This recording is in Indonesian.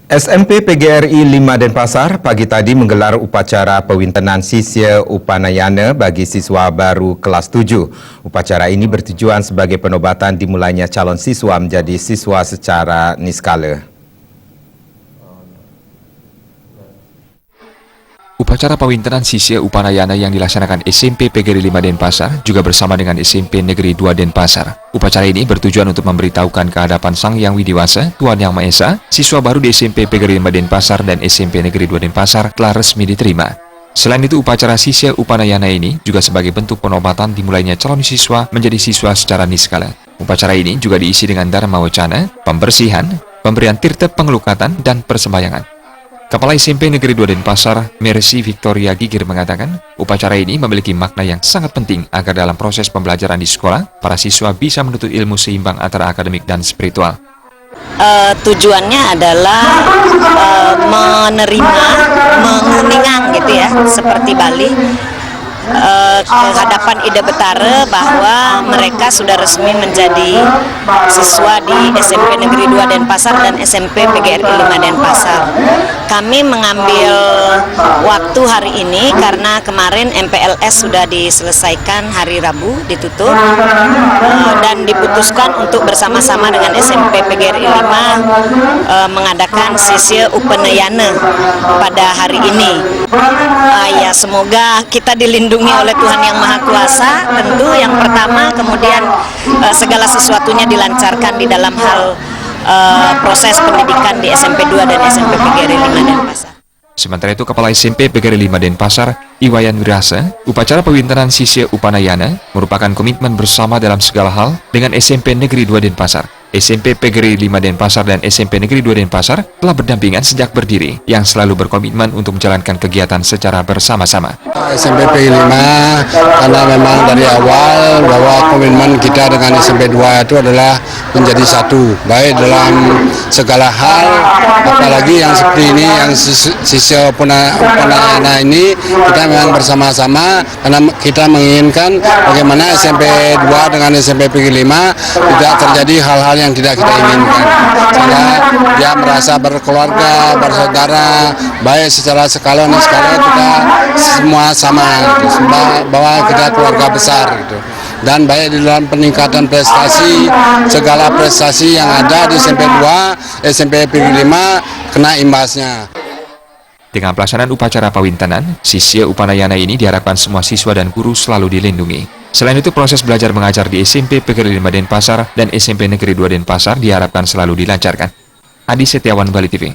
SMP PGRI 5 Denpasar pagi tadi menggelar upacara pewintenan sisya Upanayana bagi siswa baru kelas 7. Upacara ini bertujuan sebagai penobatan dimulainya calon siswa menjadi siswa secara niskala. Upacara pewintenan sisya Upanayana yang dilaksanakan SMP PGRI 5 Denpasar juga bersama dengan SMP Negeri 2 Denpasar. Upacara ini bertujuan untuk memberitahukan kehadapan Sang Yang Widiwasa, Tuhan Yang Maha Esa, siswa baru di SMP PGRI 5 Denpasar dan SMP Negeri 2 Denpasar telah resmi diterima. Selain itu, upacara sisya Upanayana ini juga sebagai bentuk penobatan dimulainya calon siswa menjadi siswa secara niskala. Upacara ini juga diisi dengan dharma wacana, pembersihan, pemberian tirta pengelukatan, dan persembayangan. Kepala SMP Negeri 2 Denpasar, Mercy Victoria Gigir mengatakan, upacara ini memiliki makna yang sangat penting agar dalam proses pembelajaran di sekolah, para siswa bisa menuntut ilmu seimbang antara akademik dan spiritual. Tujuannya adalah menerima, menguningang gitu ya, seperti Bali, kehadapan Ida Betara bahwa mereka sudah resmi menjadi siswa di SMP Negeri 2 Denpasar dan SMP PGRI 5 Denpasar. Kami mengambil waktu hari ini karena kemarin MPLS sudah diselesaikan hari Rabu, ditutup, dan diputuskan untuk bersama-sama dengan SMP PGRI 5 mengadakan sisya Upanayana pada hari ini. Ya, semoga kita dilindungi oleh Tuhan Yang Maha Kuasa, tentu yang pertama, kemudian segala sesuatunya dilancarkan di dalam hal proses pendidikan di SMP 2 dan SMP PGRI 5 Denpasar. Sementara itu, Kepala SMP PGRI 5 Denpasar, Iwayan Wirasa, upacara pewintenan sisya Upanayana merupakan komitmen bersama dalam segala hal dengan SMP Negeri 2 Denpasar. SMP PGRI 5 Denpasar dan SMP Negeri 2 Denpasar telah berdampingan sejak berdiri, yang selalu berkomitmen untuk menjalankan kegiatan secara bersama-sama. SMP PGRI 5 karena memang dari awal bahwa komitmen kita dengan SMP 2 itu adalah menjadi satu, baik dalam segala hal, apalagi yang seperti ini, yang sisya Upanayana ini, kita memang bersama-sama karena kita menginginkan bagaimana SMP 2 dengan SMP PGRI 5 tidak terjadi hal-hal yang tidak kita inginkan, sehingga dia merasa berkeluarga, bersaudara, baik secara skala kita semua sama, gitu, bahwa kita keluarga besar, gitu. Dan baik di dalam peningkatan prestasi, segala prestasi yang ada di SMP 2, SMP PGRI 5 kena imbasnya. Dengan pelaksanaan upacara pewintenan, sisya Upanayana ini diharapkan semua siswa dan guru selalu dilindungi. Selain itu, proses belajar mengajar di SMP PGRI 5 Denpasar dan SMP Negeri 2 Denpasar diharapkan selalu dilancarkan. Adi Setiawan, Bali TV.